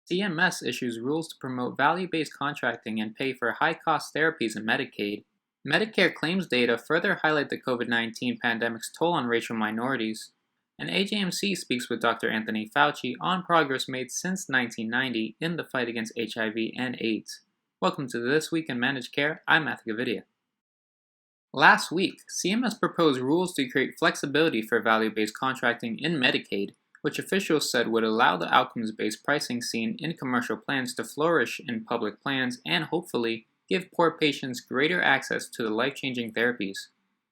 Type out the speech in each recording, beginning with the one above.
CMS issues rules to promote value-based contracting and pay for high-cost therapies in Medicaid. Medicare claims data further highlight the COVID-19 pandemic's toll on racial minorities. And AJMC speaks with Dr. Anthony Fauci on progress made since 1990 in the fight against HIV and AIDS. Welcome to This Week in Managed Care. I'm Matthew Gavidia. Last week, CMS proposed rules to create flexibility for value-based contracting in Medicaid, which officials said would allow the outcomes-based pricing seen in commercial plans to flourish in public plans and hopefully give poor patients greater access to the life-changing therapies.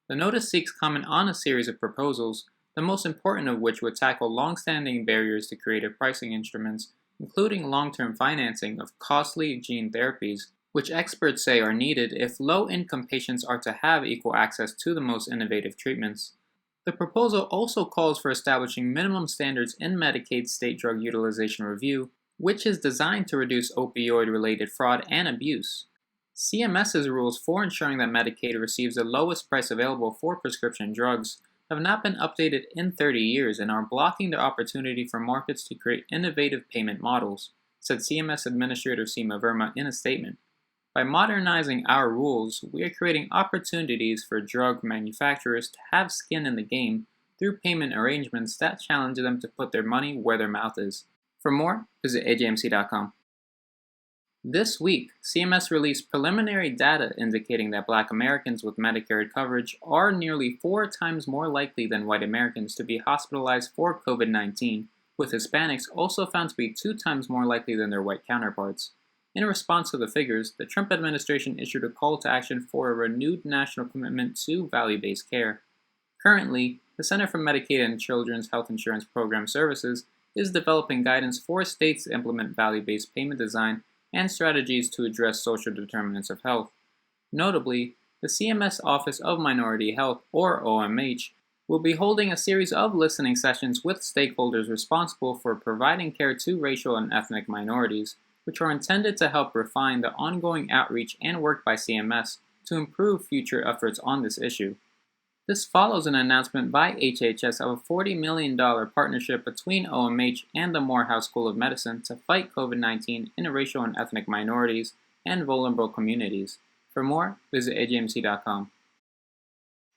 The notice seeks comment on a series of proposals, the most important of which would tackle long-standing barriers to creative pricing instruments, including long-term financing of costly gene therapies, which experts say are needed if low-income patients are to have equal access to the most innovative treatments. The proposal also calls for establishing minimum standards in Medicaid's state drug utilization review, which is designed to reduce opioid-related fraud and abuse. CMS's rules for ensuring that Medicaid receives the lowest price available for prescription drugs have not been updated in 30 years and are blocking the opportunity for markets to create innovative payment models, said CMS Administrator Seema Verma in a statement. By modernizing our rules, we are creating opportunities for drug manufacturers to have skin in the game through payment arrangements that challenge them to put their money where their mouth is. For more, visit ajmc.com. This week, CMS released preliminary data indicating that Black Americans with Medicare coverage are nearly 4 times more likely than white Americans to be hospitalized for COVID-19, with Hispanics also found to be 2 times more likely than their white counterparts. In response to the figures, the Trump administration issued a call to action for a renewed national commitment to value-based care. Currently, the Center for Medicaid and Children's Health Insurance Program Services is developing guidance for states to implement value-based payment design and strategies to address social determinants of health. Notably, the CMS Office of Minority Health, or OMH, will be holding a series of listening sessions with stakeholders responsible for providing care to racial and ethnic minorities, which are intended to help refine the ongoing outreach and work by CMS to improve future efforts on this issue. This follows an announcement by HHS of a $40 million partnership between OMH and the Morehouse School of Medicine to fight COVID-19 in racial and ethnic minorities and vulnerable communities. For more, visit ajmc.com.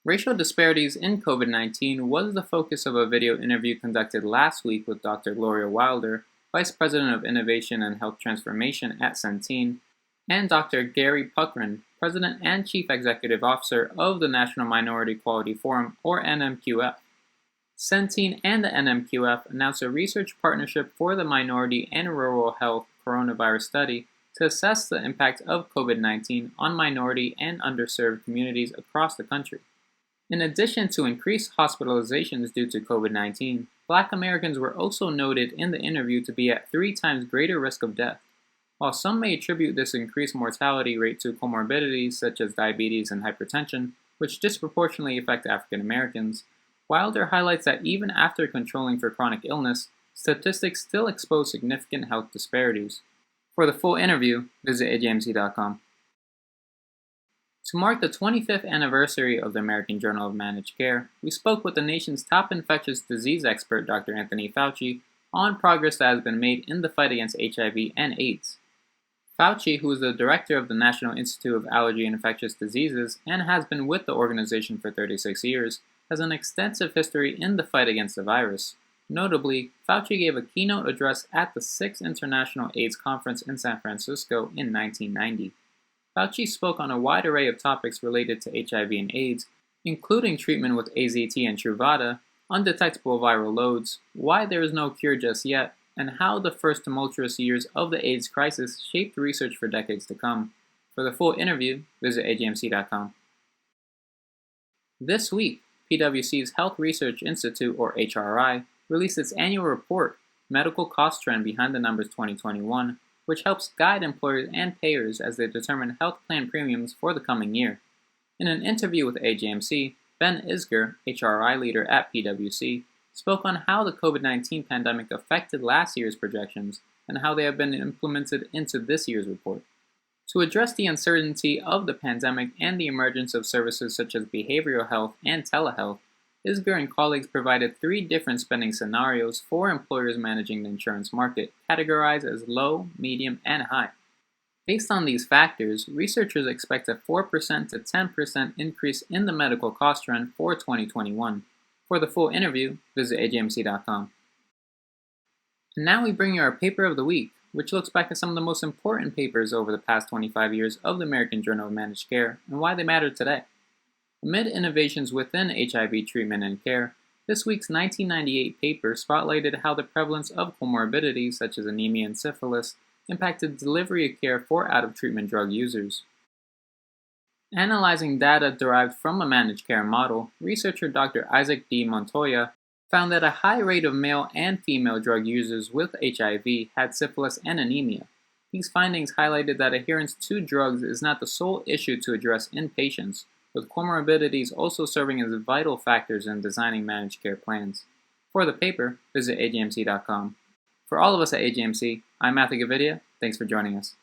Racial disparities in COVID-19 was the focus of a video interview conducted last week with Dr. Gloria Wilder, Vice President of Innovation and Health Transformation at Centene, and Dr. Gary Puckrin, President and Chief Executive Officer of the National Minority Quality Forum, or NMQF. Centene and the NMQF announced a research partnership for the Minority and Rural Health Coronavirus Study to assess the impact of COVID-19 on minority and underserved communities across the country. In addition to increased hospitalizations due to COVID-19, Black Americans were also noted in the interview to be at 3 times greater risk of death. While some may attribute this increased mortality rate to comorbidities such as diabetes and hypertension, which disproportionately affect African Americans, Wilder highlights that even after controlling for chronic illness, statistics still expose significant health disparities. For the full interview, visit ajmc.com. To mark the 25th anniversary of the American Journal of Managed Care, we spoke with the nation's top infectious disease expert, Dr. Anthony Fauci, on progress that has been made in the fight against HIV and AIDS. Fauci, who is the director of the National Institute of Allergy and Infectious Diseases and has been with the organization for 36 years, has an extensive history in the fight against the virus. Notably, Fauci gave a keynote address at the 6th International AIDS Conference in San Francisco in 1990. Fauci spoke on a wide array of topics related to HIV and AIDS, including treatment with AZT and Truvada, undetectable viral loads, why there is no cure just yet, and how the first tumultuous years of the AIDS crisis shaped research for decades to come. For the full interview, visit ajmc.com. This week, PwC's Health Research Institute, or HRI, released its annual report, Medical Cost Trend Behind the Numbers 2021, which helps guide employers and payers as they determine health plan premiums for the coming year. In an interview with AJMC, Ben Isger, HRI leader at PwC, spoke on how the COVID-19 pandemic affected last year's projections and how they have been implemented into this year's report. To address the uncertainty of the pandemic and the emergence of services such as behavioral health and telehealth, Isger and colleagues provided 3 different spending scenarios for employers managing the insurance market, categorized as low, medium, and high. Based on these factors, researchers expect a 4% to 10% increase in the medical cost trend for 2021. For the full interview, visit ajmc.com. And now we bring you our paper of the week, which looks back at some of the most important papers over the past 25 years of the American Journal of Managed Care and why they matter today. Amid innovations within HIV treatment and care, this week's 1998 paper spotlighted how the prevalence of comorbidities such as anemia and syphilis impacted delivery of care for out-of-treatment drug users. Analyzing data derived from a managed care model, researcher Dr. Isaac D. Montoya found that a high rate of male and female drug users with HIV had syphilis and anemia. These findings highlighted that adherence to drugs is not the sole issue to address in patients, with comorbidities also serving as vital factors in designing managed care plans. For the paper, visit ajmc.com. For all of us at AJMC, I'm Matthew Gavidia. Thanks for joining us.